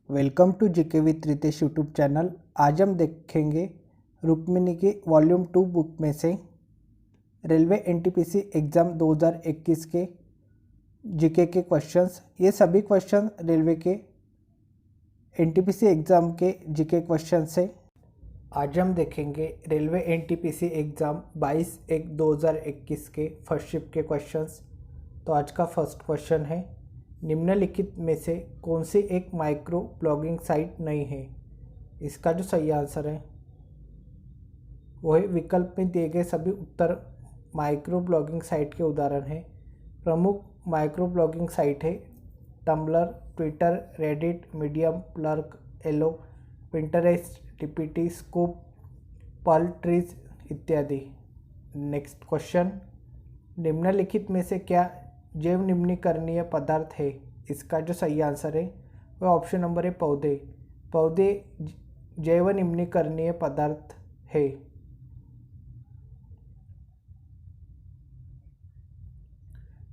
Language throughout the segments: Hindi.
Welcome to GK with Ritesh YouTube channel. आज हम देखेंगे रुक्मिणी की वॉल्यूम 2 बुक में से रेलवे एनटीपीसी एग्ज़ाम 2021 के जीके के क्वेश्चंस। ये सभी क्वेश्चन रेलवे के एनटीपीसी एग्ज़ाम के जीके क्वेश्चन से। आज हम देखेंगे रेलवे एनटीपीसी एग्ज़ाम 22/1/2021 के फर्स्ट शिफ्ट के क्वेश्चंस। तो आज का फर्स्ट क्वेश्चन है, निम्नलिखित में से कौन सी एक माइक्रो ब्लॉगिंग साइट नहीं है? इसका जो सही आंसर है वही विकल्प में दिए गए सभी उत्तर माइक्रो ब्लॉगिंग साइट के उदाहरण हैं। प्रमुख माइक्रो ब्लॉगिंग साइट है Tumblr, Twitter, Reddit, Medium, Plurk, Ello, Pinterest, टीपीटी, स्कूप, पर्ल ट्रीज इत्यादि। नेक्स्ट क्वेश्चन, निम्नलिखित में से क्या जैव निम्नीकरणीय पदार्थ है? इसका जो सही आंसर है वह ऑप्शन नंबर है पौधे। पौधे जैव निम्नीकरणीय पदार्थ है।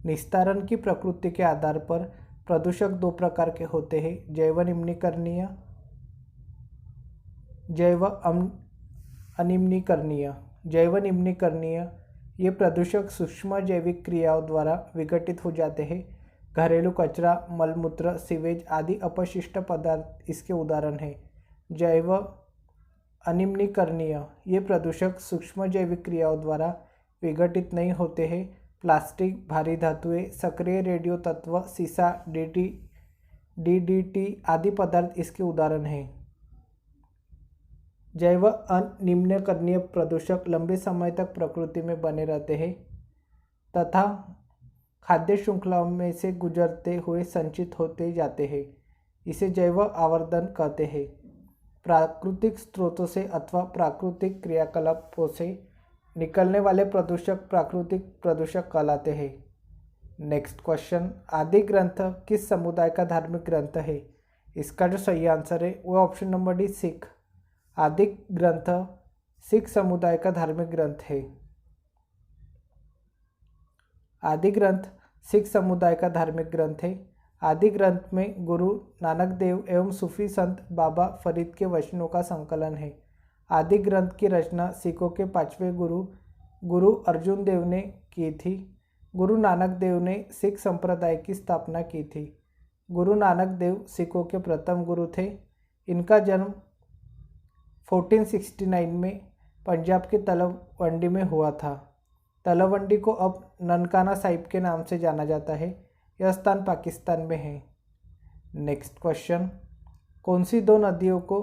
निस्तारण की प्रकृति के आधार पर प्रदूषक दो प्रकार के होते हैं, जैव निम्नीकरणीय, जैव अनिम्नीकरणीय। जैव निम्नीकरणीय ये प्रदूषक सूक्ष्म जैविक क्रियाओं द्वारा विघटित हो जाते हैं। घरेलू कचरा, मलमूत्र, सीवेज आदि अपशिष्ट पदार्थ इसके उदाहरण हैं। जैव अनिम्नीकरणीय ये प्रदूषक सूक्ष्म जैविक क्रियाओं द्वारा विघटित नहीं होते हैं। प्लास्टिक, भारी धातुएं, सक्रिय रेडियो तत्व, सीसा, डीडीटी आदि पदार्थ इसके उदाहरण हैं। जैव अनिम्नीकरणीय प्रदूषक लंबे समय तक प्रकृति में बने रहते हैं तथा खाद्य श्रृंखलाओं में से गुजरते हुए संचित होते जाते हैं। इसे जैव आवर्धन कहते हैं। प्राकृतिक स्रोतों से अथवा प्राकृतिक क्रियाकलापों से निकलने वाले प्रदूषक प्राकृतिक प्रदूषक कहलाते हैं। नेक्स्ट क्वेश्चन, आदि ग्रंथ किस समुदाय का धार्मिक ग्रंथ है? इसका जो सही आंसर है वह ऑप्शन नंबर डी, सिख। आदि ग्रंथ सिख समुदाय का धार्मिक ग्रंथ है। आदि ग्रंथ सिख समुदाय का धार्मिक ग्रंथ है। आदि ग्रंथ में गुरु नानक देव एवं सूफी संत बाबा फरीद के वचनों का संकलन है। आदि ग्रंथ की रचना सिखों के 5वें गुरु अर्जुन देव ने की थी। गुरु नानक देव ने सिख संप्रदाय की स्थापना की थी। गुरु नानक देव सिखों के प्रथम गुरु थे। इनका जन्म 1469 में पंजाब के तलवंडी में हुआ था। तलवंडी को अब ननकाना साहिब के नाम से जाना जाता है। यह स्थान पाकिस्तान में है। नेक्स्ट क्वेश्चन, कौन सी दो नदियों को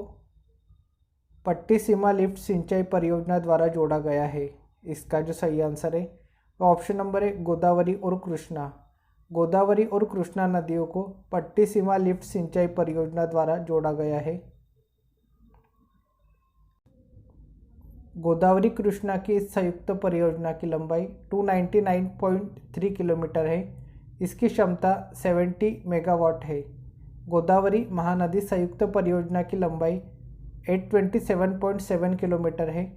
पट्टिसीमा लिफ्ट सिंचाई परियोजना द्वारा जोड़ा गया है? इसका जो सही आंसर है वह ऑप्शन नंबर है गोदावरी और कृष्णा। गोदावरी और कृष्णा नदियों को पट्टिसीमा लिफ्ट सिंचाई परियोजना द्वारा जोड़ा गया है। गोदावरी कृष्णा की इस संयुक्त परियोजना की लंबाई 299.3 किलोमीटर है। इसकी क्षमता 70 मेगावाट है। गोदावरी महानदी संयुक्त परियोजना की लंबाई 827.7 किलोमीटर है।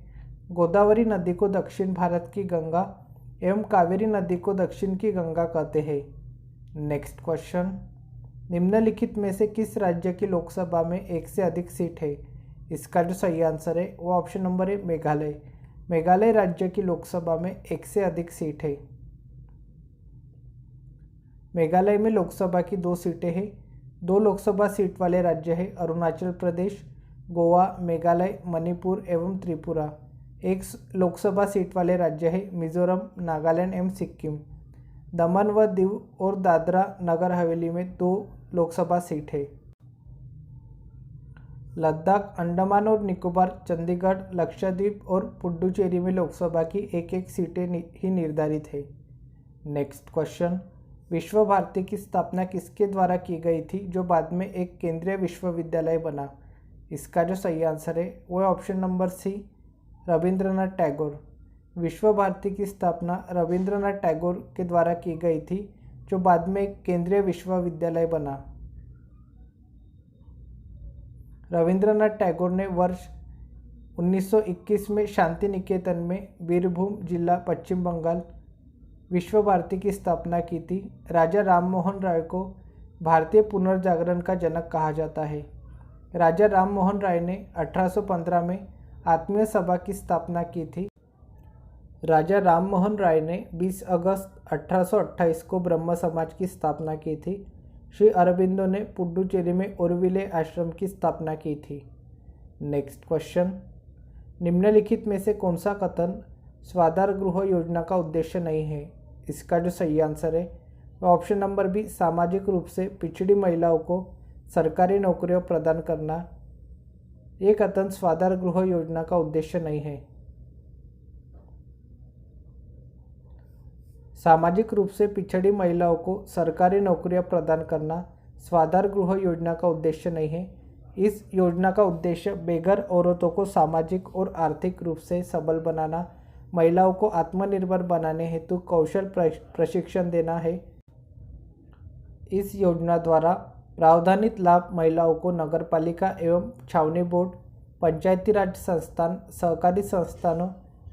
गोदावरी नदी को दक्षिण भारत की गंगा एवं कावेरी नदी को दक्षिण की गंगा कहते हैं। नेक्स्ट क्वेश्चन, निम्नलिखित में से किस राज्य की लोकसभा में एक से अधिक सीट है? इसका जो सही आंसर है वो ऑप्शन नंबर है मेघालय। मेघालय राज्य की लोकसभा में एक से अधिक सीट है। मेघालय में लोकसभा की 2 सीटें हैं। 2 लोकसभा सीट वाले राज्य हैं अरुणाचल प्रदेश, गोवा, मेघालय, मणिपुर एवं त्रिपुरा। 1 लोकसभा सीट वाले राज्य हैं मिजोरम, नागालैंड एवं सिक्किम। दमन व दीव और दादरा नगर हवेली में 2 लोकसभा सीट है। लद्दाख, अंडमान और निकोबार, चंडीगढ़, लक्षद्वीप और पुडुचेरी में लोकसभा की एक सीटें ही निर्धारित है। नेक्स्ट क्वेश्चन, विश्व भारती की स्थापना किसके द्वारा की गई थी जो बाद में एक केंद्रीय विश्वविद्यालय बना? इसका जो सही आंसर है वह option number C, Rabindranath Tagore. Vishwa Bharati की स्थापना रविंद्रनाथ टैगोर के द्वारा की गई थी जो बाद में एक केंद्रीय विश्वविद्यालय बना। रविंद्रनाथ टैगोर ने वर्ष 1921 में शांति निकेतन में बीरभूम जिला पश्चिम बंगाल विश्व भारती की स्थापना की थी। राजा राम मोहन राय को भारतीय पुनर्जागरण का जनक कहा जाता है। राजा राम मोहन राय ने 1815 में आत्मीय सभा की स्थापना की थी। राजा राम मोहन राय ने 20 अगस्त 1828 को ब्रह्म समाज की स्थापना की थी। श्री अरबिंदो ने पुडुचेरी में ओरविले आश्रम की स्थापना की थी। नेक्स्ट क्वेश्चन, निम्नलिखित में से कौन सा कथन स्वाधार गृह योजना का उद्देश्य नहीं है? इसका जो सही आंसर है वह ऑप्शन नंबर बी, सामाजिक रूप से पिछड़ी महिलाओं को सरकारी नौकरियां प्रदान करना। ये कथन स्वाधार गृह योजना का उद्देश्य नहीं है। सामाजिक रूप से पिछड़ी महिलाओं को सरकारी नौकरियां प्रदान करना स्वाधार गृह योजना का उद्देश्य नहीं है। इस योजना का उद्देश्य बेघर औरतों को सामाजिक और आर्थिक रूप से सबल बनाना, महिलाओं को आत्मनिर्भर बनाने हेतु कौशल प्रशिक्षण देना है। इस योजना द्वारा प्रावधानित लाभ महिलाओं को नगरपालिका एवं छावनी बोर्ड, पंचायती राज संस्थान, सहकारी संस्थानों,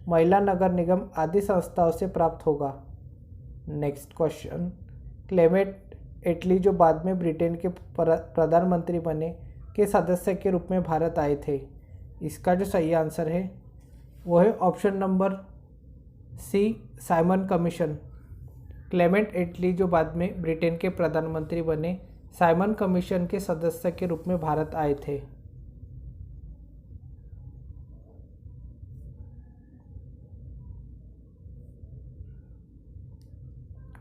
महिला नगर निगम आदि संस्थाओं से प्राप्त होगा। नेक्स्ट क्वेश्चन, क्लेमेंट एटली जो बाद में ब्रिटेन के प्रधानमंत्री बने के सदस्य के रूप में भारत आए थे। इसका जो सही आंसर है वो है option number C, Simon Commission. Clement Attlee जो बाद में ब्रिटेन के प्रधानमंत्री बने, साइमन कमीशन के सदस्य के रूप में भारत आए थे।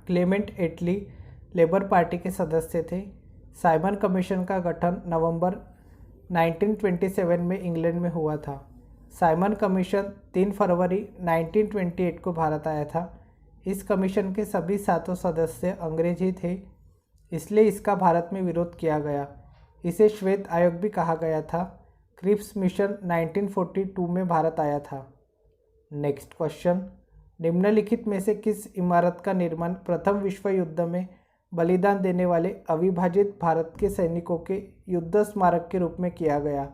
क्लेमेंट एटली लेबर पार्टी के सदस्य थे। साइमन कमीशन का गठन नवंबर 1927 में इंग्लैंड में हुआ था। साइमन कमीशन 3 फरवरी 1928 को भारत आया था। इस कमीशन के सभी 7 सदस्य अंग्रेज ही थे, इसलिए इसका भारत में विरोध किया गया। इसे श्वेत आयोग भी कहा गया था। क्रिप्स मिशन 1942 में भारत आया था। नेक्स्ट क्वेश्चन, निम्नलिखित में से किस इमारत का निर्माण प्रथम विश्व युद्ध में बलिदान देने वाले अविभाजित भारत के सैनिकों के युद्ध स्मारक के रूप में किया गया?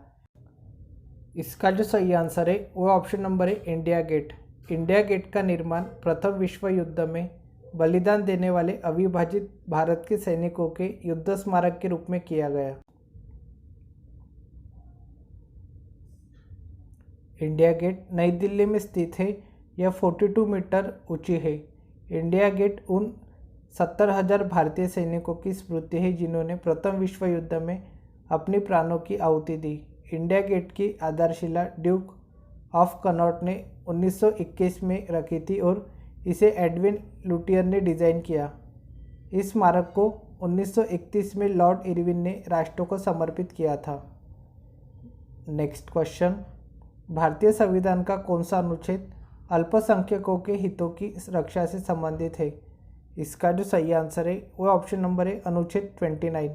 इसका जो सही आंसर है वो ऑप्शन नंबर है, इंडिया गेट। इंडिया गेट का निर्माण प्रथम विश्व युद्ध में बलिदान देने वाले अविभाजित भारत के सैनिकों के युद्ध स्मारक के रूप में किया गया। इंडिया गेट नई दिल्ली में स्थित है। यह 42 मीटर ऊंची है। इंडिया गेट उन 70,000 भारतीय सैनिकों की स्मृति है जिन्होंने प्रथम विश्व युद्ध में अपनी प्राणों की आहुति दी। इंडिया गेट की आधारशिला ड्यूक ऑफ कनॉट ने 1921 में रखी थी और इसे एडविन लुटियर ने डिज़ाइन किया। इस स्मारक को 1931 में लॉर्ड इरविन ने राष्ट्र को समर्पित किया था। नेक्स्ट क्वेश्चन, भारतीय संविधान का कौन सा अनुच्छेद अल्पसंख्यकों के हितों की रक्षा से संबंधित है? इसका जो सही आंसर है वो ऑप्शन नंबर है, अनुच्छेद 29।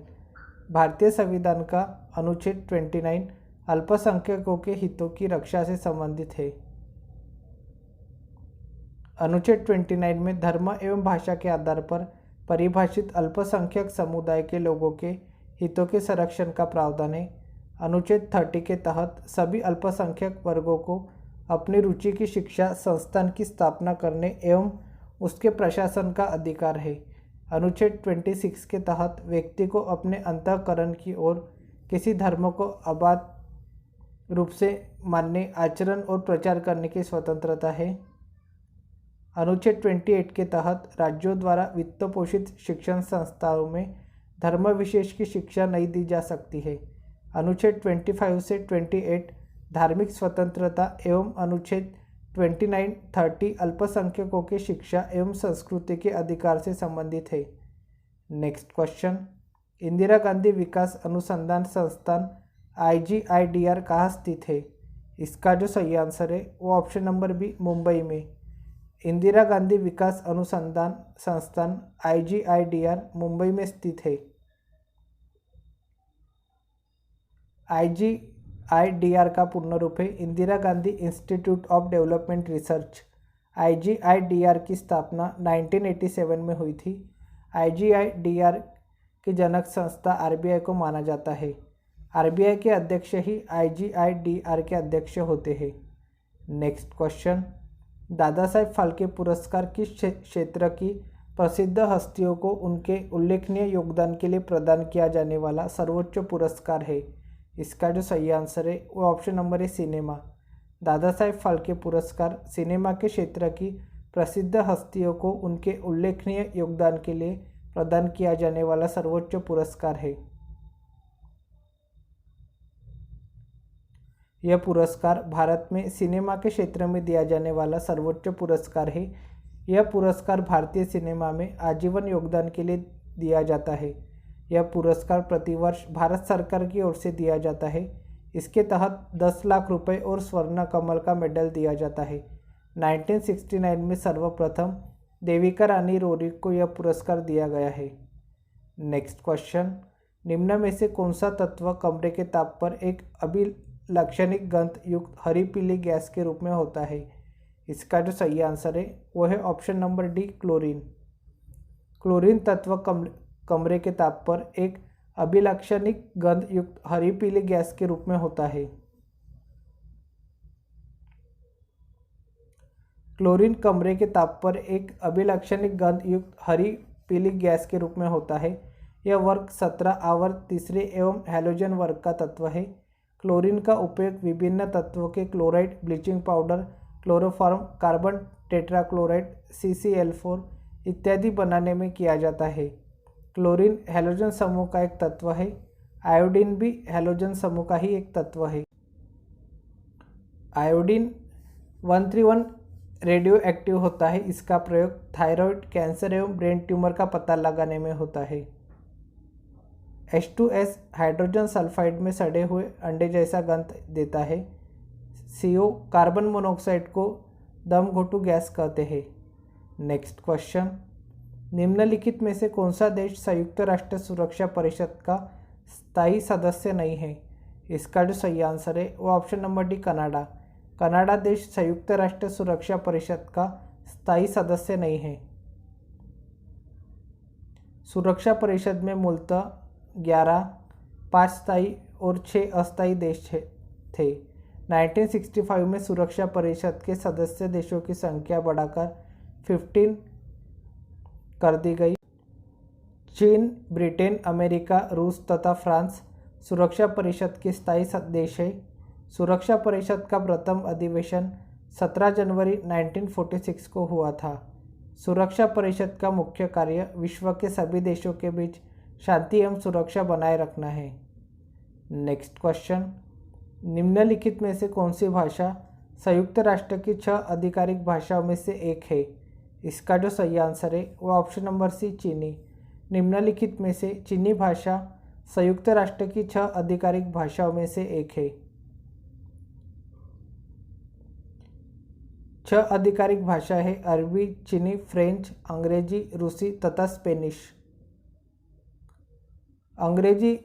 भारतीय संविधान का अनुच्छेद 29 अल्पसंख्यकों के हितों की रक्षा से संबंधित है। अनुच्छेद 29 में धर्म एवं भाषा के आधार पर परिभाषित अल्पसंख्यक समुदाय के लोगों के हितों के संरक्षण का प्रावधान है। अनुच्छेद 30 के तहत सभी अल्पसंख्यक वर्गों को अपनी रुचि की शिक्षा संस्थान की स्थापना करने एवं उसके प्रशासन का अधिकार है। अनुच्छेद 26 के तहत व्यक्ति को अपने अंतःकरण की ओर किसी धर्म को अबाध रूप से मानने, आचरण और प्रचार करने की स्वतंत्रता है। अनुच्छेद 28 के तहत राज्यों द्वारा वित्त पोषित शिक्षण संस्थाओं में धर्म विशेष की शिक्षा नहीं दी जा सकती है। अनुच्छेद 25 से 28 धार्मिक स्वतंत्रता एवं अनुच्छेद 29-30 अल्पसंख्यकों के शिक्षा एवं संस्कृति के अधिकार से संबंधित है। नेक्स्ट क्वेश्चन, इंदिरा गांधी विकास अनुसंधान संस्थान IGIDR कहाँ स्थित है? इसका जो सही आंसर है वो ऑप्शन नंबर बी, मुंबई में। इंदिरा गांधी विकास अनुसंधान संस्थान IGIDR मुंबई में स्थित है। IGIDR का पूर्ण रूप है Indira Gandhi institute of development research. IGIDR की स्थापना 1987 में हुई थी। IGIDR की जनक संस्था RBI को माना जाता है। RBI के अध्यक्ष ही IGIDR के अध्यक्ष होते हैं। नेक्स्ट क्वेश्चन, दादा साहेब फाल्के पुरस्कार किस क्षेत्र की प्रसिद्ध हस्तियों को उनके उल्लेखनीय योगदान के लिए प्रदान किया जाने वाला सर्वोच्च पुरस्कार है? इसका जो सही आंसर है वो ऑप्शन नंबर है सिनेमा। दादा साहेब फाल्के पुरस्कार सिनेमा के क्षेत्र की प्रसिद्ध हस्तियों को उनके उल्लेखनीय योगदान के लिए प्रदान किया जाने वाला सर्वोच्च पुरस्कार है। यह पुरस्कार भारत में सिनेमा के क्षेत्र में दिया जाने वाला सर्वोच्च पुरस्कार है। यह पुरस्कार भारतीय सिनेमा में आजीवन योगदान के लिए दिया जाता है। यह पुरस्कार प्रतिवर्ष भारत सरकार की ओर से दिया जाता है। इसके तहत 10 लाख रुपए और स्वर्ण कमल का मेडल दिया जाता है। 1969 में सर्वप्रथम देविका रानी रोरी को यह पुरस्कार दिया गया है। नेक्स्ट क्वेश्चन, निम्न में से कौन सा तत्व कमरे के ताप पर एक अभिलक्षणिक गंध युक्त हरी पीली गैस के रूप में होता है? इसका जो सही आंसर है वो है option number D, chlorine. Chlorine तत्व कमरे के ताप पर एक अभिलक्षणिक गंध युक्त हरी पीली गैस के रूप में होता है। क्लोरीन कमरे के ताप पर एक अभिलक्षणिक गंध युक्त हरी पीली गैस के रूप में होता है। यह वर्ग 17 आवर्त तीसरे एवं हैलोजन वर्ग का तत्व है। क्लोरीन का उपयोग विभिन्न तत्वों के chloride, bleaching powder, chloroform, carbon tetrachloride, CCl4 इत्यादि बनाने में किया जाता है। क्लोरीन हैलोजन समूह का एक तत्व है। आयोडीन भी हैलोजन समूह का ही एक तत्व है। आयोडीन 131 रेडियो एक्टिव होता है। इसका प्रयोग थायराइड कैंसर एवं ब्रेन ट्यूमर का पता लगाने में होता है। H2S हाइड्रोजन सल्फाइड में सड़े हुए अंडे जैसा गंध देता है। CO कार्बन मोनोऑक्साइड को दम घोटू गैस कहते हैं। नेक्स्ट क्वेश्चन, निम्नलिखित में से कौन सा देश संयुक्त राष्ट्र सुरक्षा परिषद का स्थायी सदस्य नहीं है? इसका जो सही आंसर है वो option number D, Canada. Canada देश संयुक्त राष्ट्र सुरक्षा परिषद का स्थायी सदस्य नहीं है। सुरक्षा परिषद में मूलतः 11, 5 स्थायी और 6 अस्थायी देश थे। 1965 में सुरक्षा परिषद के सदस्य देशों की संख्या बढ़ाकर 15 कर दी गई। चीन, ब्रिटेन, अमेरिका, रूस तथा फ्रांस सुरक्षा परिषद के स्थायी देश है। सुरक्षा परिषद का प्रथम अधिवेशन 17 जनवरी 1946 को हुआ था। सुरक्षा परिषद का मुख्य कार्य विश्व के सभी देशों के बीच शांति एवं सुरक्षा बनाए रखना है। नेक्स्ट क्वेश्चन, निम्नलिखित में से कौन सी भाषा संयुक्त राष्ट्र की 6 आधिकारिक भाषाओं में से एक है? इसका जो सही आंसर है वो ऑप्शन नंबर सी, चीनी। निम्नलिखित में से चीनी भाषा संयुक्त राष्ट्र की 6 आधिकारिक भाषाओं में से एक है। 6 आधिकारिक भाषा है अरबी, चीनी, फ्रेंच, अंग्रेजी, रूसी तथा स्पेनिश। अंग्रेजी,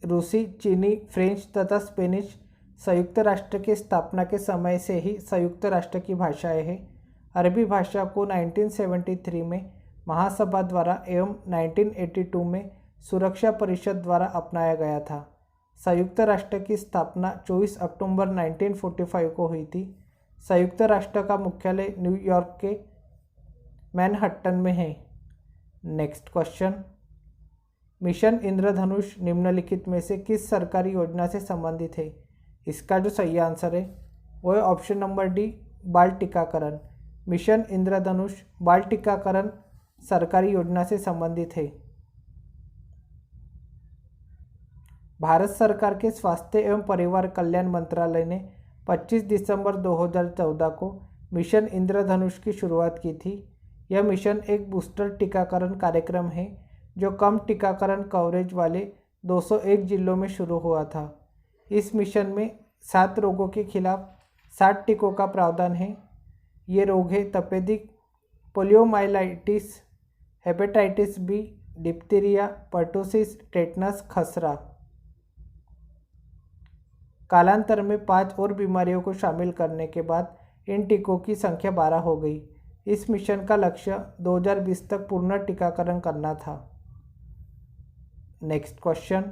रूसी, चीनी, फ्रेंच तथा स्पेनिश संयुक्त राष्ट्र की स्थापना के समय से ही संयुक्त राष्ट्र की भाषाएं हैं। अरबी भाषा को 1973 में महासभा द्वारा एवं 1982 में सुरक्षा परिषद द्वारा अपनाया गया था। संयुक्त राष्ट्र की स्थापना 24 अक्टूबर 1945 को हुई थी। संयुक्त राष्ट्र का मुख्यालय न्यूयॉर्क के मैनहट्टन में है। नेक्स्ट क्वेश्चन, मिशन इंद्रधनुष निम्नलिखित में से किस सरकारी योजना से संबंधित है? इसका जो सही आंसर है वो है ऑप्शन नंबर डी, बाल टीकाकरण। मिशन इंद्रधनुष बाल टीकाकरण सरकारी योजना से संबंधित है। भारत सरकार के स्वास्थ्य एवं परिवार कल्याण मंत्रालय ने 25 दिसंबर 2014 को मिशन इंद्रधनुष की शुरुआत की थी। यह मिशन एक बूस्टर टीकाकरण कार्यक्रम है जो कम टीकाकरण कवरेज वाले 201 जिलों में शुरू हुआ था। इस मिशन में 7 रोगों के खिलाफ 60 टीकों का प्रावधान है। ये रोग है तपेदिक, poliomyelitis, hepatitis B, diphtheria, pertussis, tetanus, खसरा। कालांतर में 5 और बीमारियों को शामिल करने के बाद इन टीकों की संख्या 12 हो गई। इस मिशन का लक्ष्य 2020 तक पूर्ण टीकाकरण करना था। नेक्स्ट क्वेश्चन,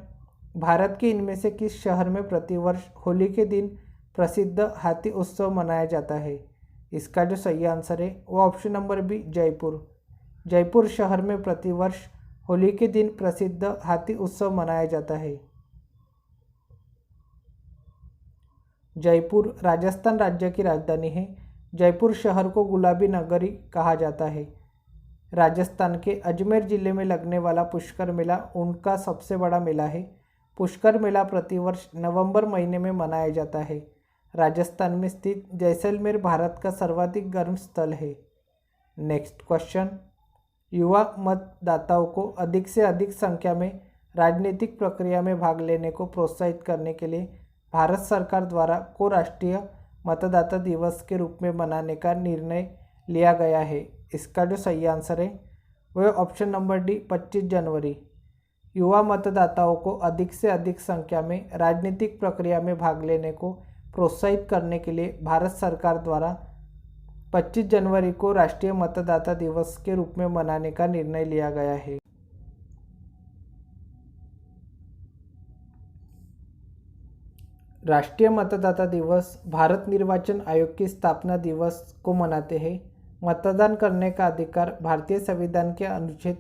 भारत के इनमें से किस शहर में प्रतिवर्ष होली के दिन प्रसिद्ध हाथी उत्सव मनाया जाता है? इसका जो सही आंसर है वो option number B, Jaipur. Jaipur शहर में प्रतिवर्ष होली के दिन प्रसिद्ध हाथी उत्सव मनाया जाता है। जयपुर राजस्थान राज्य की राजधानी है। जयपुर शहर को गुलाबी नगरी कहा जाता है। राजस्थान के अजमेर जिले में लगने वाला पुष्कर मेला उनका सबसे बड़ा मेला है। पुष्कर मेला प्रतिवर्ष नवंबर महीने में मनाया जाता है। राजस्थान में स्थित जैसलमेर भारत का सर्वाधिक गर्म स्थल है। नेक्स्ट क्वेश्चन, युवा मतदाताओं को अधिक से अधिक संख्या में राजनीतिक प्रक्रिया में भाग लेने को प्रोत्साहित करने के लिए भारत सरकार द्वारा को राष्ट्रीय मतदाता दिवस के रूप में मनाने का निर्णय लिया गया है। इसका जो सही आंसर है वह ऑप्शन नंबर डी 25 जनवरी। युवा मतदाताओं को अधिक से अधिक संख्या में राजनीतिक प्रक्रिया में भाग लेने को प्रोत्साहित करने के लिए भारत सरकार द्वारा 25 जनवरी को राष्ट्रीय मतदाता दिवस के रूप में मनाने का निर्णय लिया गया है। राष्ट्रीय मतदाता दिवस भारत निर्वाचन आयोग की स्थापना दिवस को मनाते हैं। मतदान करने का अधिकार भारतीय संविधान के अनुच्छेद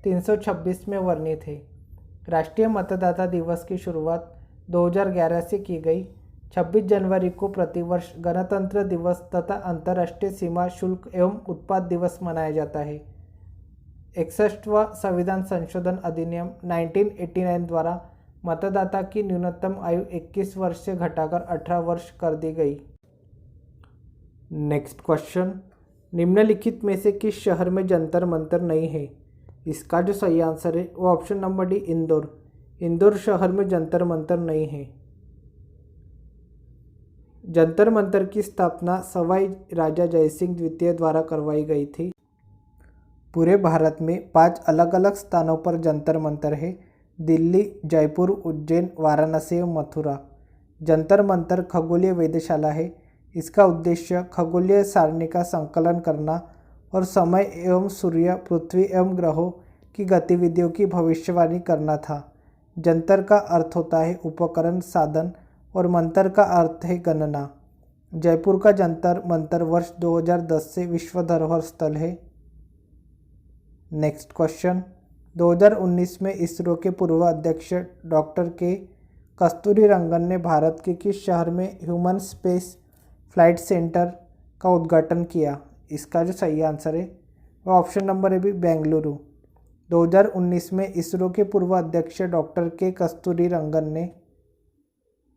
326 में वर्णित है। राष्ट्रीय मतदाता दिवस की शुरुआत 2011 से की गई। 26 जनवरी को प्रतिवर्ष गणतंत्र दिवस तथा अंतर्राष्ट्रीय सीमा शुल्क एवं उत्पाद दिवस मनाया जाता है। 61वां संविधान संशोधन अधिनियम 1989 द्वारा मतदाता की न्यूनतम आयु 21 वर्ष से घटाकर 18 वर्ष कर दी गई। नेक्स्ट क्वेश्चन, निम्नलिखित में से किस शहर में जंतर मंतर नहीं है? इसका जो सही आंसर है वो option number D Indore. Indore शहर में जंतर मंतर नहीं है। जंतर मंतर की स्थापना सवाई राजा जयसिंह द्वितीय द्वारा करवाई गई थी। पूरे भारत में 5 अलग अलग स्थानों पर जंतर मंतर है। दिल्ली, जयपुर, उज्जैन, वाराणसी और मथुरा। जंतर मंतर खगोलीय वेधशाला है। इसका उद्देश्य खगोलीय सारणी का संकलन करना और समय एवं सूर्य, पृथ्वी एवं ग्रहों की गतिविधियों की भविष्यवाणी करना था। जंतर का अर्थ होता है उपकरण, साधन और मंतर का अर्थ है गणना। जयपुर का जंतर मंतर वर्ष 2010 से विश्व धरोहर स्थल है। नेक्स्ट क्वेश्चन, 2019 में इसरो के पूर्व अध्यक्ष डॉक्टर के कस्तूरीरंगन ने भारत के किस शहर में ह्यूमन स्पेस फ्लाइट सेंटर का उद्घाटन किया? इसका जो सही आंसर है वह ऑप्शन नंबर है भी बेंगलुरु। 2019 में इसरो के पूर्व अध्यक्ष डॉक्टर के कस्तूरीरंगन ने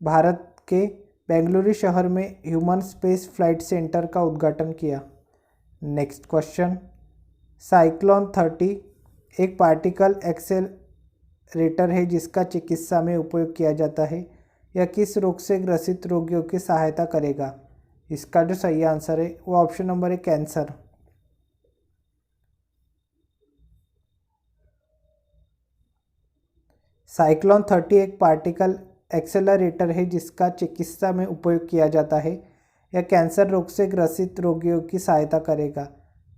भारत के बेंगलुरु शहर में ह्यूमन स्पेस फ्लाइट सेंटर का उद्घाटन किया। नेक्स्ट क्वेश्चन, साइक्लोन 30 एक पार्टिकल एक्सेलरेटर है जिसका चिकित्सा में उपयोग किया जाता है। यह किस रोग से ग्रसित रोगियों की सहायता करेगा? इसका जो सही आंसर है वो ऑप्शन नंबर है कैंसर। साइक्लोन 30 एक पार्टिकल एक्सेलरेटर है जिसका चिकित्सा में उपयोग किया जाता है। यह कैंसर रोग से ग्रसित रोगियों की सहायता करेगा।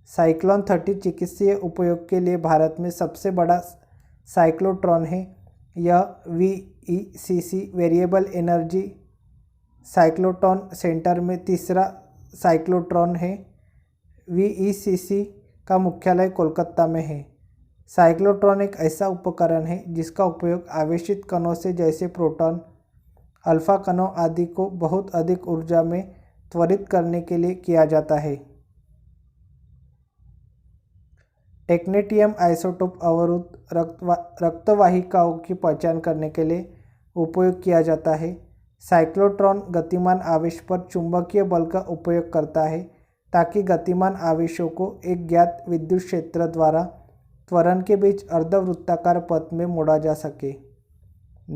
साइक्लोन 30 चिकित्सीय उपयोग के लिए भारत में सबसे बड़ा साइक्लोट्रॉन है। यह VECC variable energy cyclotron centre में तीसरा साइक्लोट्रॉन है। VECC का मुख्यालय कोलकाता में है। साइक्लोट्रॉन एक ऐसा उपकरण है जिसका उपयोग आवेशित कणों से जैसे प्रोटॉन, अल्फा कणों आदि को बहुत अधिक ऊर्जा में त्वरित करने के लिए किया जाता है। टेक्नेटियम आइसोटोप अवरुद्ध रक्तवाहिकाओं की पहचान करने के लिए उपयोग किया जाता है। साइक्लोट्रॉन गतिमान आवेश पर चुंबकीय बल का उपयोग करता है ताकि गतिमान आवेशों को एक ज्ञात विद्युत क्षेत्र द्वारा त्वरण के बीच अर्धवृत्ताकार पथ में मोड़ा जा सके।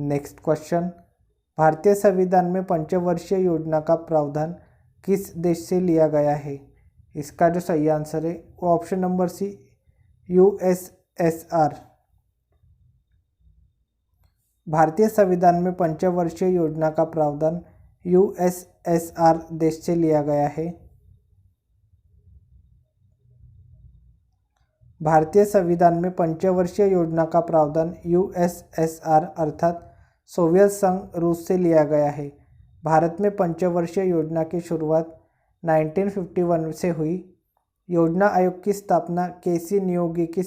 नेक्स्ट क्वेश्चन, भारतीय संविधान में पंचवर्षीय योजना का प्रावधान किस देश से लिया गया है? इसका जो सही आंसर है वो ऑप्शन नंबर सी USSR। भारतीय संविधान में पंचवर्षीय योजना का प्रावधान USSR देश से लिया गया है। भारतीय संविधान में पंचवर्षीय योजना का प्रावधान USSR अर्थात सोवियत संघ रूस से लिया गया है। भारत में पंचवर्षीय योजना की शुरुआत 1951 से हुई। योजना आयोग की स्थापना केसी नियोगी की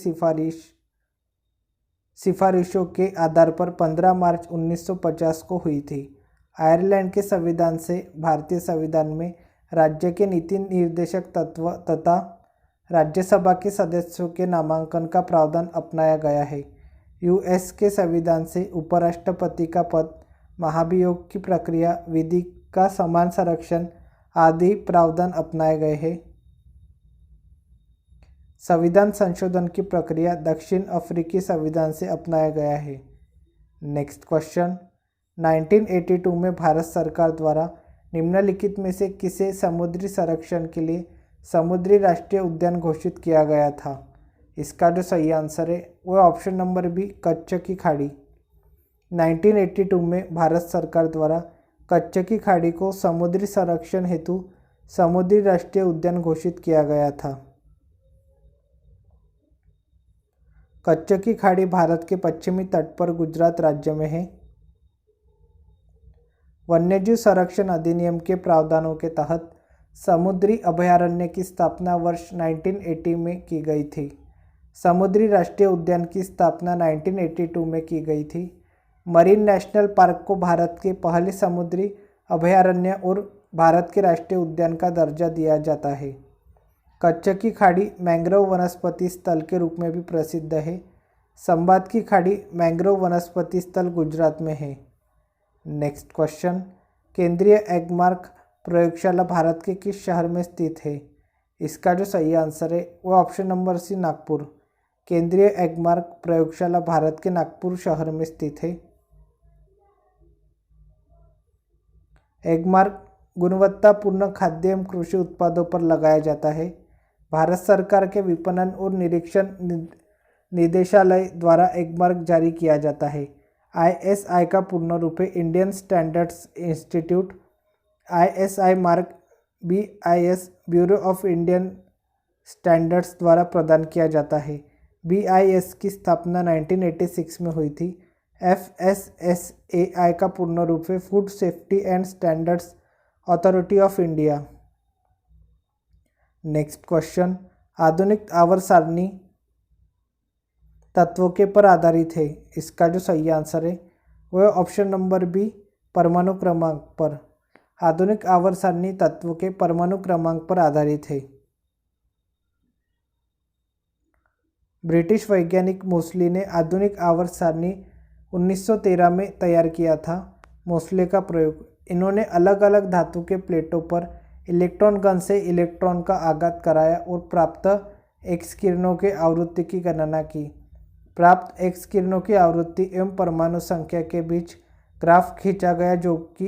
सिफारिशों के आधार पर 15 मार्च 1950 को हुई थी। आयरलैंड के संविधान से भारतीय संविधान में राज्य के नीति निर्देशक तत्व तथा राज्यसभा के सदस्यों के नामांकन का प्रावधान अपनाया गया है। यूएस के संविधान से उपराष्ट्रपति का पद, महाभियोग की प्रक्रिया, विधि का समान संरक्षण आदि प्रावधान अपनाए गए हैं। संविधान संशोधन की प्रक्रिया दक्षिण अफ्रीकी संविधान से अपनाया गया है। नेक्स्ट क्वेश्चन, 1982 में भारत सरकार द्वारा निम्नलिखित में से किसे समुद्री संरक्षण के लिए समुद्री राष्ट्रीय उद्यान घोषित किया गया था? इसका जो सही आंसर है वो ऑप्शन नंबर बी, कच्छ की खाड़ी। 1982 में भारत सरकार द्वारा कच्छ की खाड़ी को समुद्री संरक्षण हेतु समुद्री राष्ट्रीय उद्यान घोषित किया गया था। कच्छ की खाड़ी भारत के पश्चिमी तट पर गुजरात राज्य में है। वन्यजीव संरक्षण अधिनियम के प्रावधानों के तहत समुद्री अभयारण्य की स्थापना वर्ष 1980 में की गई थी। समुद्री राष्ट्रीय उद्यान की स्थापना 1982 में की गई थी। मरीन नेशनल पार्क को भारत के पहले समुद्री अभयारण्य और भारत के राष्ट्रीय उद्यान का दर्जा दिया जाता है। कच्छ की खाड़ी मैंग्रोव वनस्पति स्थल के रूप में भी प्रसिद्ध है। संबाद की खाड़ी मैंग्रोव वनस्पति स्थल गुजरात में है। नेक्स्ट क्वेश्चन, केंद्रीय एगमार्क प्रयोगशाला भारत के किस शहर में स्थित है? इसका जो सही आंसर है वो ऑप्शन नंबर सी, नागपुर। केंद्रीय एगमार्क प्रयोगशाला भारत के नागपुर शहर में स्थित है। एगमार्क गुणवत्तापूर्ण खाद्य एवं कृषि उत्पादों पर लगाया जाता है। भारत सरकार के विपणन और निरीक्षण निदेशालय द्वारा एगमार्क जारी किया जाता है। ISI का पूर्ण रूप है Indian standards institute. ISI mark BIS bureau of Indian standards द्वारा प्रदान किया जाता है। BIS की स्थापना 1986 में हुई थी। FSSAI का पूर्ण रूप है food safety and standards authority of India. Next question, आधुनिक आवर्त सारणी तत्वों के पर आधारित है। इसका जो सही आंसर है वह ऑप्शन नंबर बी, परमाणु क्रमांक पर। आधुनिक आवर्त सारणी तत्वों के परमाणु क्रमांक पर आधारित है। ब्रिटिश वैज्ञानिक मोसले ने आधुनिक आवर्त सारणी 1913 में तैयार किया था। मोसले का प्रयोग, इन्होंने अलग अलग धातु के प्लेटों पर इलेक्ट्रॉन गन से इलेक्ट्रॉन का आघात कराया और प्राप्त एक्स किरणों के आवृत्ति की गणना की। प्राप्त एक्स किरणों की आवृत्ति एवं परमाणु संख्या के बीच ग्राफ खींचा गया जो कि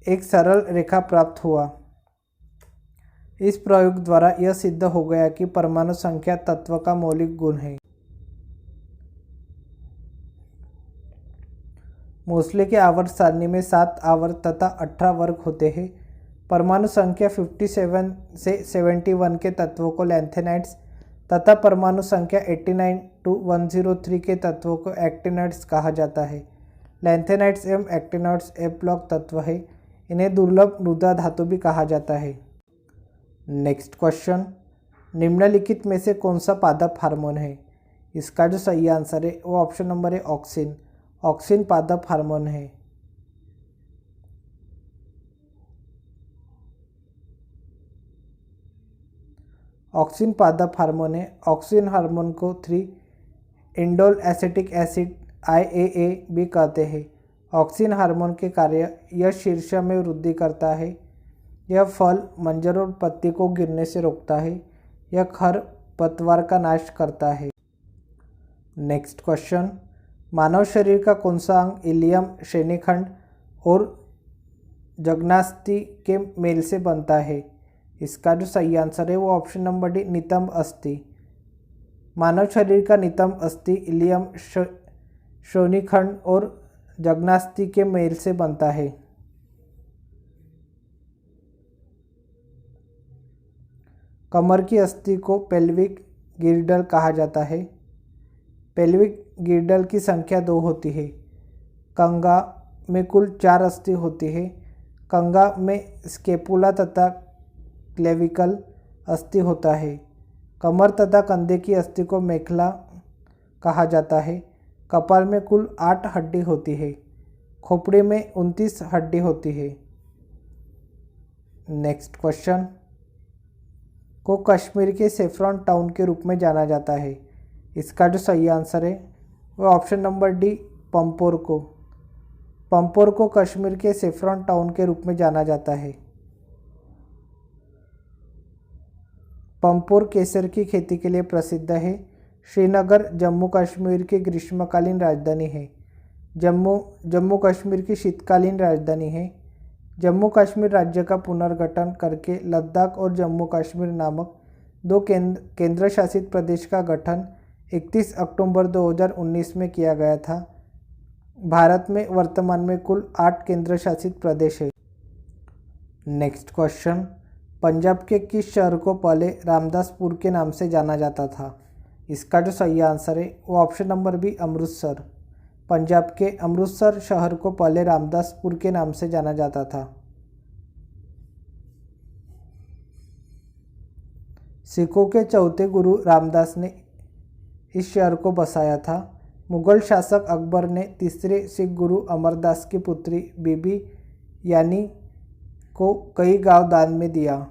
एक सरल रेखा प्राप्त हुआ। इस प्रयोग द्वारा यह सिद्ध हो गया कि परमाणु संख्या तत्व का मौलिक गुण है। मोसले के आवर्त सारणी में 7 आवर्त तथा 18 वर्ग होते हैं। परमाणु संख्या 57 से 71 के तत्वों को लैंथेनाइड्स तथा परमाणु संख्या 89 to 103 के तत्वों को एक्टिनाइड्स कहा जाता है। लैंथेनाइड्स एवं एक्टिनाइड्स एफ ब्लॉक तत्व है। इन्हें दुर्लभ मृदा धातु भी कहा जाता है। नेक्स्ट क्वेश्चन, निम्नलिखित में से कौन सा पादप हार्मोन है? इसका जो सही आंसर है वो ऑप्शन नंबर है, ऑक्सिन। ऑक्सिन पादप हार्मोन है। ऑक्सिन पादप हार्मोन है। ऑक्सिन हार्मोन को 3-इंडोल एसिटिक एसिड IAA भी कहते हैं। ऑक्सिन हार्मोन के कार्य, यह शीर्ष में वृद्धि करता है। यह फल, मंजर और पत्ती को गिरने से रोकता है। यह खर पतवार का नाश करता है। नेक्स्ट क्वेश्चन, मानव शरीर का कौन सा अंग इलियम, श्रेणीखंड और जगनास्थि के मेल से बनता है? इसका जो सही आंसर है वो ऑप्शन नंबर डी, नितंब अस्थि। मानव शरीर का नितंब अस्थि इलियम, श्रोणीखंड और जगनास्थि के मेल से बनता है। कमर की अस्थि को पेल्विक गिर्डल कहा जाता है। पेल्विक गिर्डल की संख्या 2 होती है। कंगा में कुल 4 अस्थि होती है। कंगा में स्केपुला तथा क्लेविकल अस्थि होता है। कमर तथा कंधे की अस्थि को मेखला कहा जाता है। कपाल में कुल 8 हड्डी होती है। खोपड़ी में 29 हड्डी होती है। नेक्स्ट क्वेश्चन, को कश्मीर के सेफ्रॉन टाउन के रूप में जाना जाता है। इसका जो सही आंसर है वो ऑप्शन नंबर डी, पंपोर को। पंपोर को कश्मीर के सेफ्रॉन टाउन के रूप में जाना जाता है। पंपोर केसर की खेती के लिए प्रसिद्ध है। श्रीनगर जम्मू कश्मीर की ग्रीष्मकालीन राजधानी है। जम्मू कश्मीर की शीतकालीन राजधानी है। जम्मू कश्मीर राज्य का पुनर्गठन करके लद्दाख और जम्मू कश्मीर नामक दो केंद्र शासित प्रदेश का गठन 31 अक्टूबर 2019 में किया गया था। भारत में वर्तमान में कुल 8 केंद्र शासित प्रदेश है। नेक्स्ट क्वेश्चन, पंजाब के किस शहर को पहले रामदासपुर के नाम से जाना जाता था। इसका जो सही आंसर है वो option number B, Amritsar. Punjab के अमृतसर शहर को पहले रामदासपुर के नाम से जाना जाता था। सिखों के चौथे गुरु रामदास ने इस शहर को बसाया था। मुगल शासक अकबर ने तीसरे सिख गुरु अमरदास की पुत्री बीबी यानी को कई गांव दान में दिया।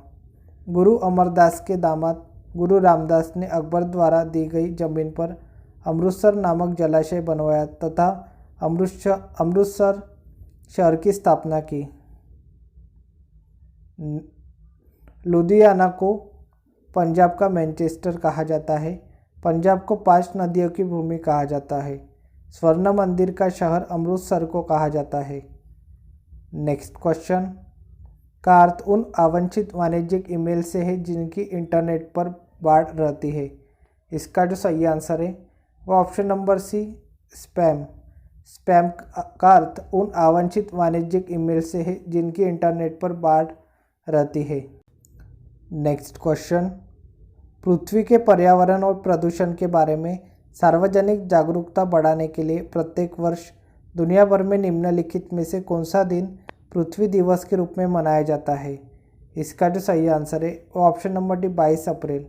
गुरु अमरदास के दामाद गुरु रामदास ने अकबर द्वारा दी गई जमीन पर अमृतसर नामक जलाशय बनवाया तथा अमृतसर शहर की स्थापना की। लुधियाना को पंजाब का मैनचेस्टर कहा जाता है। पंजाब को 5 नदियों की भूमि कहा जाता है। स्वर्ण मंदिर का शहर अमृतसर को कहा जाता है। नेक्स्ट क्वेश्चन, का अर्थ उन अवांछित वाणिज्यिक ईमेल से है जिनकी इंटरनेट पर बाढ़ रहती है। इसका जो सही आंसर है वो option number C, spam. Spam का अर्थ उन अवांछित वाणिज्यिक ईमेल से है जिनकी इंटरनेट पर बाढ़ रहती है। नेक्स्ट क्वेश्चन, पृथ्वी के पर्यावरण और प्रदूषण के बारे में सार्वजनिक जागरूकता बढ़ाने के लिए प्रत्येक वर्ष दुनिया भर में निम्नलिखित में से कौन सा दिन पृथ्वी दिवस के रूप में मनाया जाता है। इसका जो सही आंसर है वो ऑप्शन नंबर डी, 22 अप्रैल।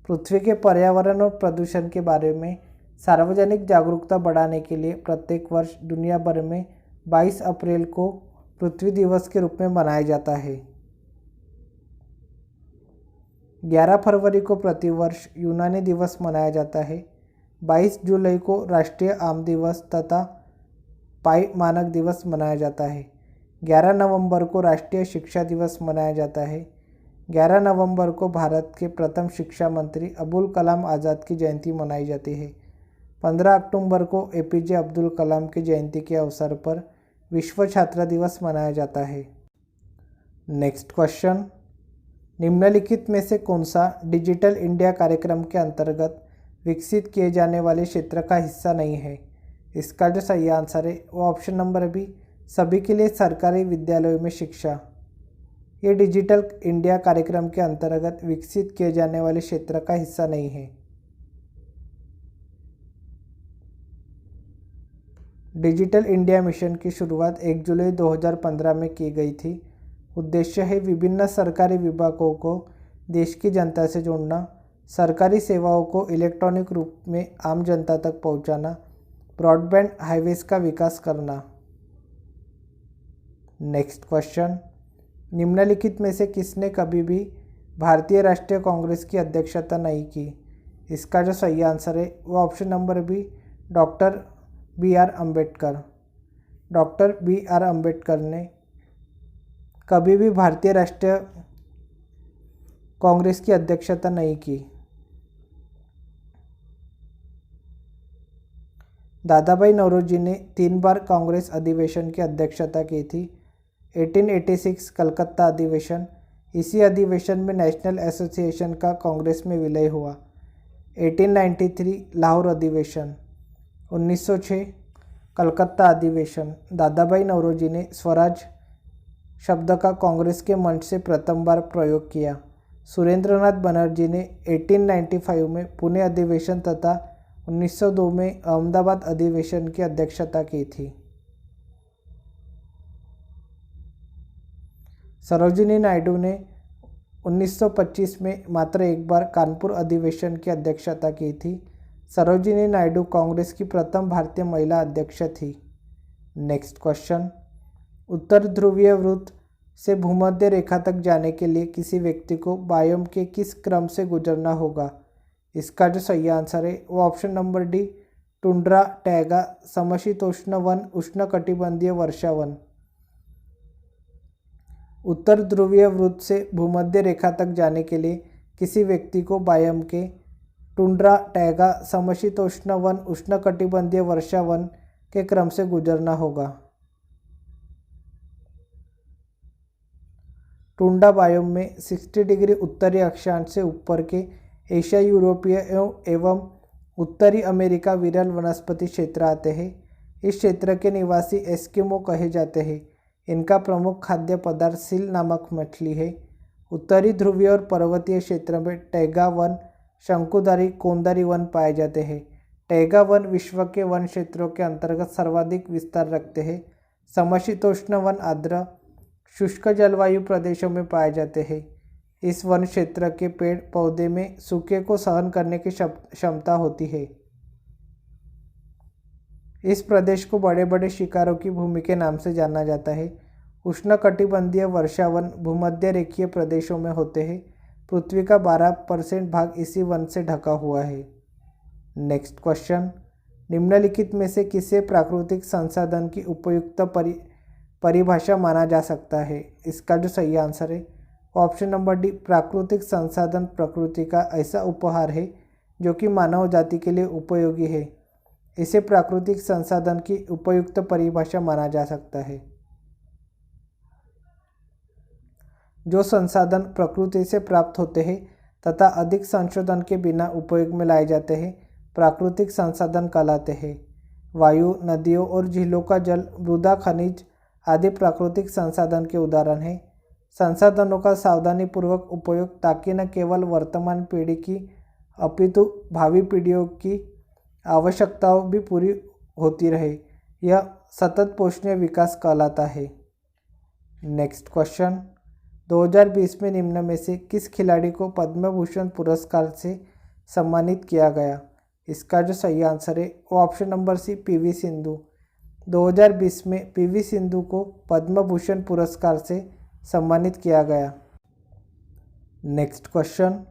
पृथ्वी के पर्यावरण और प्रदूषण के बारे में सार्वजनिक जागरूकता बढ़ाने के लिए प्रत्येक वर्ष दुनिया भर में 22 अप्रैल को पृथ्वी दिवस के रूप में मनाया जाता है। 11 फरवरी को प्रतिवर्ष यूनानी दिवस मनाया जाता है। 22 जुलाई को राष्ट्रीय आम दिवस तथा पाई मानक दिवस मनाया जाता है। 11 नवंबर को राष्ट्रीय शिक्षा दिवस मनाया जाता है। 11 नवंबर को भारत के प्रथम शिक्षा मंत्री अबुल कलाम आज़ाद की जयंती मनाई जाती है। 15 अक्टूबर को एपीजे अब्दुल कलाम की जयंती के अवसर पर विश्व छात्र दिवस मनाया जाता है। नेक्स्ट क्वेश्चन, निम्नलिखित में से कौन सा डिजिटल इंडिया कार्यक्रम के अंतर्गत विकसित किए जाने वाले क्षेत्र का हिस्सा नहीं है। इसका जो सही आंसर है वो ऑप्शन नंबर बी, सभी के लिए सरकारी विद्यालयों में शिक्षा। ये डिजिटल इंडिया कार्यक्रम के अंतर्गत विकसित किए जाने वाले क्षेत्र का हिस्सा नहीं है। डिजिटल इंडिया मिशन की शुरुआत 1 जुलाई 2015 में की गई थी। उद्देश्य है विभिन्न सरकारी विभागों को देश की जनता से जोड़ना, सरकारी सेवाओं को इलेक्ट्रॉनिक रूप में आम जनता तक पहुंचाना, ब्रॉडबैंड हाईवेज का विकास करना। नेक्स्ट क्वेश्चन, निम्नलिखित में से किसने कभी भी भारतीय राष्ट्रीय कांग्रेस की अध्यक्षता नहीं की। इसका जो सही आंसर है वो option number B, doctor B R. Ambedkar. Doctor B R. Ambedkar ने कभी भी भारतीय राष्ट्रीय कांग्रेस की अध्यक्षता नहीं की। दादाभाई नौरोजी ने 3 बार कांग्रेस अधिवेशन की अध्यक्षता की थी। 1886 कलकत्ता अधिवेशन, इसी अधिवेशन में नेशनल एसोसिएशन का कांग्रेस में विलय हुआ। 1893 लाहौर अधिवेशन, 1906 कलकत्ता अधिवेशन। दादाभाई नौरोजी ने स्वराज शब्द का कांग्रेस के मंच से प्रथम बार प्रयोग किया। सुरेंद्रनाथ बनर्जी ने 1895 में पुणे अधिवेशन तथा 1902 में अहमदाबाद अधिवेशन की अध्यक्षता की थी। सरोजिनी नायडू ने 1925 में मात्र एक बार कानपुर अधिवेशन की अध्यक्षता की थी। सरोजिनी नायडू कांग्रेस की प्रथम भारतीय महिला अध्यक्ष थी। नेक्स्ट क्वेश्चन, उत्तर ध्रुवीय वृत्त से भूमध्य रेखा तक जाने के लिए किसी व्यक्ति को बायोम के किस क्रम से गुजरना होगा? इसका जो सही आंसर है वो option number D, tundra, taiga, समशीतोष्ण वन, उष्णकटिबंधीय वर्षा वन। उत्तर ध्रुवीय वृत्त से भूमध्य रेखा तक जाने के लिए किसी व्यक्ति को बायोम के टुंड्रा, टैगा, समशीतोष्ण वन, उष्णकटिबंधीय वर्षा वन के क्रम से गुजरना होगा। टुंड्रा बायोम में 60 डिग्री उत्तरी अक्षांश से ऊपर के एशिया, यूरोपीय एवं उत्तरी अमेरिका विरल वनस्पति क्षेत्र आते हैं। इस क्षेत्र के निवासी एस्किमो कहे जाते हैं। इनका प्रमुख खाद्य पदार्थ सील नामक मछली है। उत्तरी ध्रुवीय और पर्वतीय क्षेत्र में टैगा वन, शंकुधारी, कोंदारी वन पाए जाते हैं। टैगा वन विश्व के वन क्षेत्रों के अंतर्गत सर्वाधिक विस्तार रखते हैं। समशीतोष्ण वन आर्द्र शुष्क जलवायु प्रदेशों में पाए जाते हैं। इस वन क्षेत्र के पेड़ पौधे में सूखे को सहन करने की क्षमता होती है। इस प्रदेश को बड़े बड़े शिकारों की भूमि के नाम से जाना जाता है। उष्णकटिबंधीय वर्षावन भूमध्य रेखीय प्रदेशों में होते हैं। पृथ्वी का 12% भाग इसी वन से ढका हुआ है। नेक्स्ट क्वेश्चन, निम्नलिखित में से किसे प्राकृतिक संसाधन की उपयुक्त परिभाषा माना जा सकता है? इसका जो सही आंसर है ऑप्शन नंबर डी, प्राकृतिक संसाधन प्रकृति का ऐसा उपहार है जो कि मानव जाति के लिए उपयोगी है। इसे प्राकृतिक संसाधन की उपयुक्त परिभाषा माना जा सकता है। जो संसाधन प्रकृति से प्राप्त होते हैं तथा अधिक संशोधन के बिना उपयोग में लाए जाते हैं, प्राकृतिक संसाधन कहलाते हैं। वायु, नदियों और झीलों का जल, मृदा, खनिज आदि प्राकृतिक संसाधन के उदाहरण हैं। संसाधनों का सावधानीपूर्वक उपयोग ताकि न केवल वर्तमान पीढ़ी की अपितु भावी पीढ़ियों की आवश्यकताओं भी पूरी होती रहे, यह सतत पोषणीय विकास कहलाता है। नेक्स्ट क्वेश्चन, 2020 में निम्न में से किस खिलाड़ी को पद्म भूषण पुरस्कार से सम्मानित किया गया? इसका जो सही आंसर है वो option number C, PV Sindhu. 2020 में पीवी सिंधु को पद्म भूषण पुरस्कार से सम्मानित किया गया। नेक्स्ट क्वेश्चन,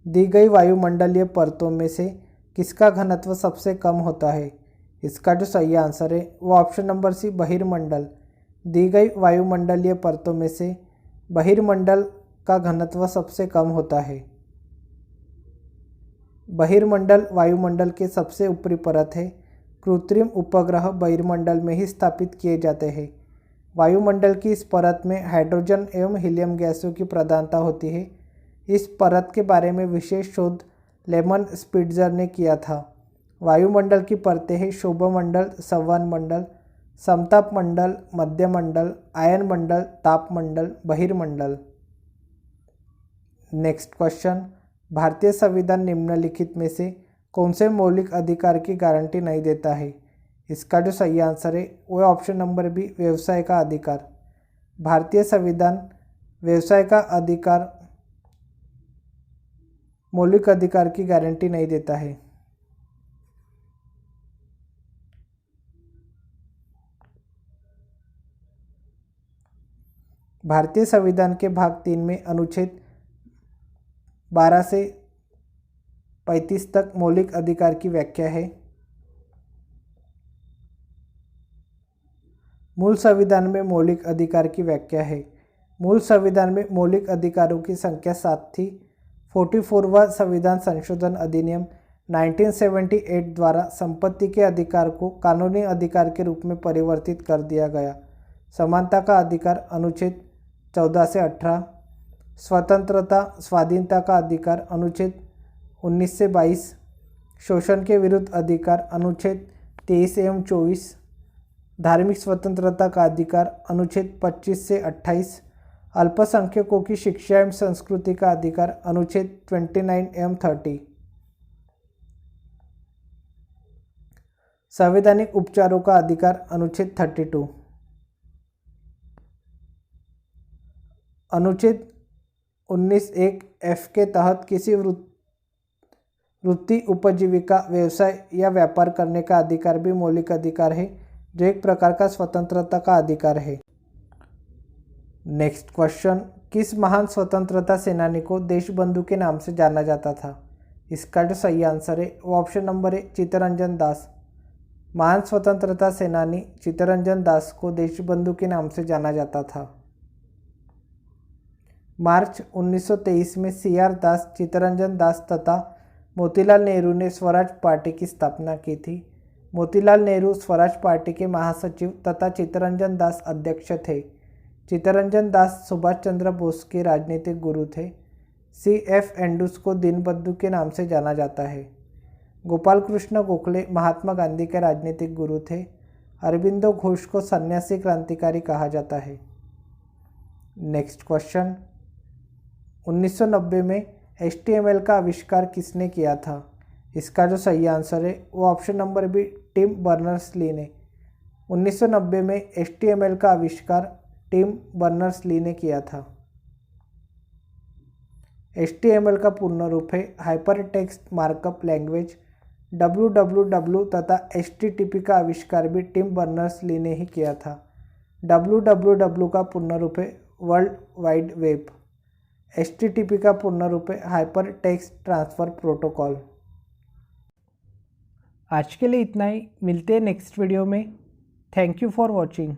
दी गई वायुमंडलीय परतों में से किसका घनत्व सबसे कम होता है? इसका जो सही आंसर है वो ऑप्शन नंबर सी, बहिर्मंडल। दी गई वायुमंडलीय परतों में से बहिर्मंडल का घनत्व सबसे कम होता है। बहिर्मंडल वायुमंडल के सबसे ऊपरी परत है। कृत्रिम उपग्रह बहिर्मंडल में ही स्थापित किए जाते हैं। वायुमंडल की इस परत में हाइड्रोजन एवं हीलियम गैसों की प्रधानता होती है। इस परत के बारे में विशेष शोध लेमन स्पिट्जर ने किया था। वायुमंडल की परतें हैं शोभमंडल, संवहन मंडल, समताप मंडल, मध्यमंडल, आयन मंडल, तापमंडल, बहिर्मंडल। नेक्स्ट क्वेश्चन, भारतीय संविधान निम्नलिखित में से कौन से मौलिक अधिकार की गारंटी नहीं देता है? इसका जो सही आंसर है वो ऑप्शन नंबर बी, व्यवसाय का अधिकार। भारतीय संविधान व्यवसाय का अधिकार, मौलिक अधिकार की गारंटी नहीं देता है। भारतीय संविधान के भाग 3 में अनुच्छेद 12 से 35 तक मौलिक अधिकार की व्याख्या है। मूल संविधान में मौलिक अधिकार की व्याख्या है। मूल संविधान में मौलिक अधिकारों की संख्या 7 थी। 44वां संविधान संशोधन अधिनियम 1978 द्वारा संपत्ति के अधिकार को कानूनी अधिकार के रूप में परिवर्तित कर दिया गया। समानता का अधिकार अनुच्छेद 14 से 18, स्वतंत्रता स्वाधीनता का अधिकार अनुच्छेद 19 से 22, शोषण के विरुद्ध अधिकार अनुच्छेद 23 एवं 24, धार्मिक स्वतंत्रता का अधिकार अनुच्छेद 25 से 28, अल्पसंख्यकों की शिक्षा एवं संस्कृति का अधिकार अनुच्छेद 29 एवं 30, संवैधानिक उपचारों का अधिकार अनुच्छेद 32, अनुच्छेद 19(1)(f) के तहत किसी वृत्ति, उपजीविका, व्यवसाय या व्यापार करने का अधिकार भी मौलिक अधिकार है। जो एक प्रकार का स्वतंत्रता का अधिकार है। नेक्स्ट क्वेश्चन, किस महान स्वतंत्रता सेनानी को देशबंधु के नाम से जाना जाता था? इसका जो सही आंसर है वो ऑप्शन नंबर है चित्तरंजन दास। महान स्वतंत्रता सेनानी चित्तरंजन दास को देशबंधु के नाम से जाना जाता था। मार्च 1923 में CR दास, चित्तरंजन दास तथा मोतीलाल नेहरू ने स्वराज पार्टी की स्थापना की थी। मोतीलाल नेहरू स्वराज पार्टी के महासचिव तथा चित्तरंजन दास अध्यक्ष थे। चित्तरंजन दास सुभाष चंद्र बोस के राजनीतिक गुरु थे। CF एंडुस को दीनबंधु के नाम से जाना जाता है। गोपाल कृष्ण गोखले महात्मा गांधी के राजनीतिक गुरु थे। अरबिंदो घोष को सन्यासी क्रांतिकारी कहा जाता है। नेक्स्ट क्वेश्चन, 1990 में HTML का आविष्कार किसने किया था? इसका जो सही आंसर है वो option number B Tim Berners Lee ने। 1990 में HTML का आविष्कार टिम बर्नर्स-ली ने किया था। HTML का पूर्ण रूप है hyper text markup language. www तथा HTTP का आविष्कार भी टिम बर्नर्स-ली ने ही किया था। www का पूर्ण रूप है वर्ल्ड वाइड वेब। HTTP का पूर्ण रूप है हाइपर टेक्स्ट ट्रांसफ़र प्रोटोकॉल। आज के लिए इतना ही, मिलते हैं नेक्स्ट वीडियो में। Thank you for watching.